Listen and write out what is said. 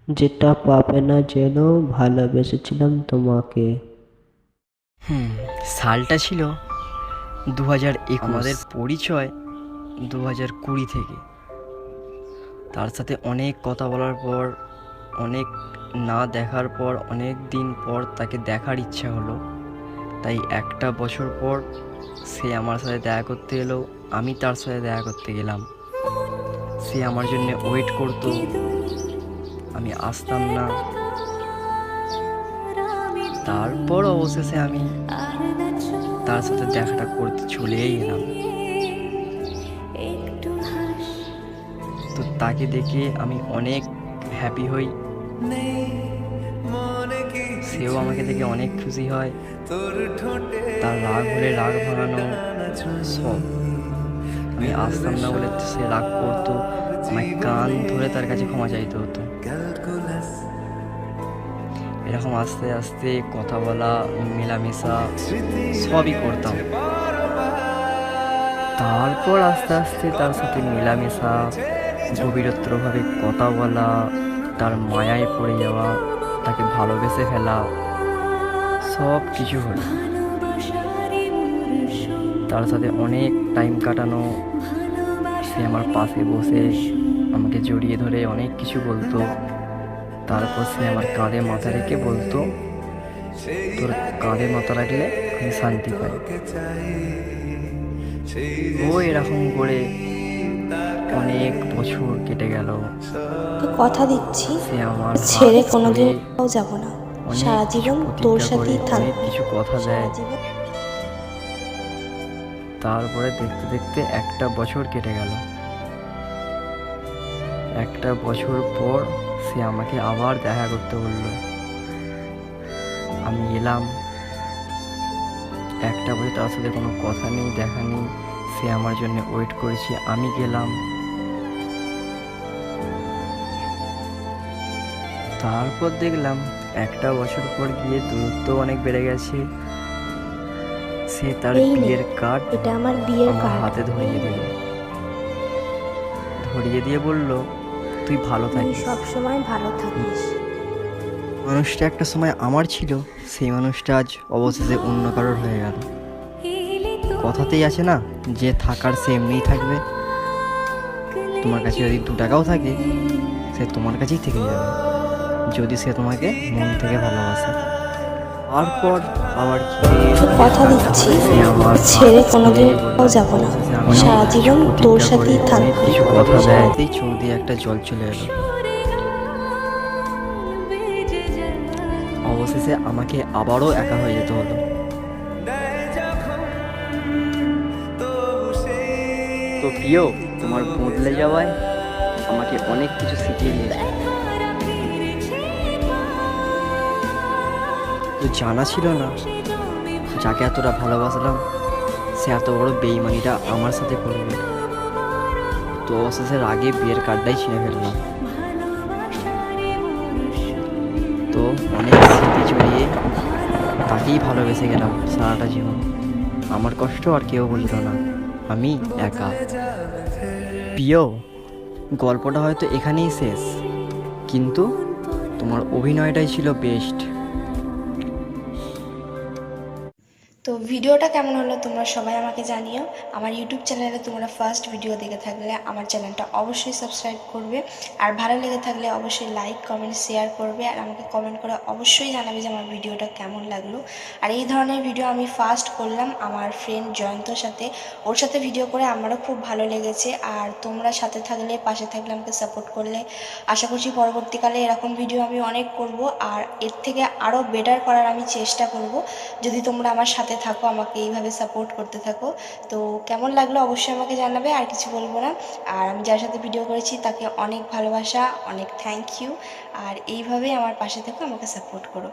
যেটা পাবে না যেন, ভালোবেসেছিলাম তোমাকে। সালটা ছিল 2021। আমাদের পরিচয় 2020 থেকে। তার সাথে অনেক কথা বলার পর, অনেক না দেখার পর, অনেক দিন পর তাকে দেখার ইচ্ছা হলো। তাই একটা বছর পর সে আমার সাথে দেখা করতে এলো, আমি তার সাথে দেখা করতে গেলাম। সে আমার জন্য ওয়েট করতো, আমি আসতাম না। তারপর অবশেষে আমি তার সাথে দেখাটা করতে চলেই এলাম। তো তাকে দেখে আমি অনেক হ্যাপি হই, সেও আমাকে দেখে অনেক খুশি হয়। তার রাগ হলে রাগ ভাঙানো সব। আমি আসতাম না বলে সে রাগ করতো, আমায় কান ধরে তার কাছে ক্ষমা চাইতে হতো। এরকম আস্তে আস্তে কথা বলা, মেলামেশা সবই করতাম। তারপর আস্তে আস্তে তার সাথে মেলামেশা, গভীরত্বভাবে কথা বলা, তার মায়ায় পড়ে যাওয়া, তাকে ভালোবেসে ফেলা, সব কিছু হলো। তার সাথে অনেক টাইম কাটানো, সে আমার পাশে বসে আমাকে জড়িয়ে ধরে অনেক কিছু বলতো। তারপর সে আমার কাঁধে মাথা রেখে বলতো, তোর কাঁধে মাথা রাখলে আমি শান্তি পাই। ও এরকম করে অনেক বছর কেটে গেল। তো কথা দিচ্ছি সে আমার ছেড়ে হাত কোনোদিন ধরে কোথাও যাব না, অনেক সারা কিছু জীবন তোর প্রতিজ্ঞা করে, সাথেই অনেক থাকবো, কিছু কথা সারা দেয়। জীবন। তারপরে দেখতে দেখতে একটা বছর কেটে গেল। একটা বছর পর সে আমাকে আবার দেখা করতে বলল। আমি এলাম। একটা বছর তার সাথে কোনো কথা নেই, দেখা নেই। সে আমার জন্য ওয়েট করেছে, আমি গেলাম। তারপর দেখলাম একটা বছর পর গিয়ে দূরত্ব অনেক বেড়ে গেছে। সে তার এই নে, বিয়ের কার্ড এটা আমার বিয়ের আমার কার্ড। হাতে ধরিয়ে দিল। ধরিয়ে দিয়ে বলল, তুই ভালো তুই থাকিস। সব সময় ভালো থাকিস। মানুষটা একটা সময় আমার ছিল, সেই মানুষটা আজ অবশেষে অন্য কারোর হয়ে গেল। কথাতেই আছে না, যে থাকার সে এমনিই থাকবে। তোমার কাছে যদি 2 টাকাও থাকে, সে তোমার কাছেই থেকে যাবে, যদি সে তোমাকে মন থেকে ভালোবাসে। তারপর আবার তো কথা দিচ্ছি সে আমার ছেড়ে হাত কোনোদিন ধরে কোথাও যাব না, অবশেষে আমি সারা কিছু জীবন তোর প্রতিজ্ঞা সাথেই করে, অনেক থাকবো, কিছু কথা সারা দেয়। চোখ দিয়ে একটা জল চলে এলো। অবশেষে আমাকে আবারও একা হয়ে যেতে হলো। তো প্রিয়, তোমার বদলে যাওয়ায় আমাকে অনেক কিছু শিখিয়ে দিয়েছে। তো জানা ছিল না, যাকে এতটা ভালোবাসলাম সে এত বড় বেইমানিটা আমার সাথে করবে। তো অবশেষে আগে বিয়ের কার্ডটাই ছিঁড়ে ফেললাম। তো অনেক স্মৃতি জড়িয়ে তাকেই ভালোবেসে গেলাম সারাটা জীবন। আমার কষ্ট আর কেউ বলতো না, আমি একা। প্রিয়, গল্পটা হয়তো এখানেই শেষ, কিন্তু তোমার অভিনয়টাই ছিল বেস্ট। তো ভিডিওটা কেমন হলো তোমরা সবাই আমাকে জানিও। আমার ইউটিউব চ্যানেলে তোমরা ফার্স্ট ভিডিও দেখে থাকলে আমার চ্যানেলটা অবশ্যই সাবস্ক্রাইব করবে, আর ভালো লেগে থাকলে অবশ্যই লাইক কমেন্ট শেয়ার করবে, আর আমাকে কমেন্ট করে অবশ্যই জানাবে যে আমার ভিডিওটা কেমন লাগলো। আর এই ধরনের ভিডিও আমি ফার্স্ট করলাম আমার ফ্রেন্ড জয়ন্তর সাথে, ওর সাথে ভিডিও করে আমারও খুব ভালো লেগেছে। আর তোমরা সাথে থাকলে, পাশে থাকলে, আমাকে সাপোর্ট করলে আশা করছি পরবর্তীকালে এরকম ভিডিও আমি অনেক করব, আর এর থেকে আরও বেটার করার আমি চেষ্টা করব, যদি তোমরা আমার সাথে থাকো, আমাকে এইভাবে সাপোর্ট করতে থাকো। তো কেমন লাগলো অবশ্যই আমাকে জানাবে, আর কিছু বলবো না। আর আমি যার সাথে ভিডিও করেছি তাকে অনেক ভালোবাসা, অনেক থ্যাংক ইউ। আর এইভাবেই আমার পাশে থেকো, আমাকে সাপোর্ট করো।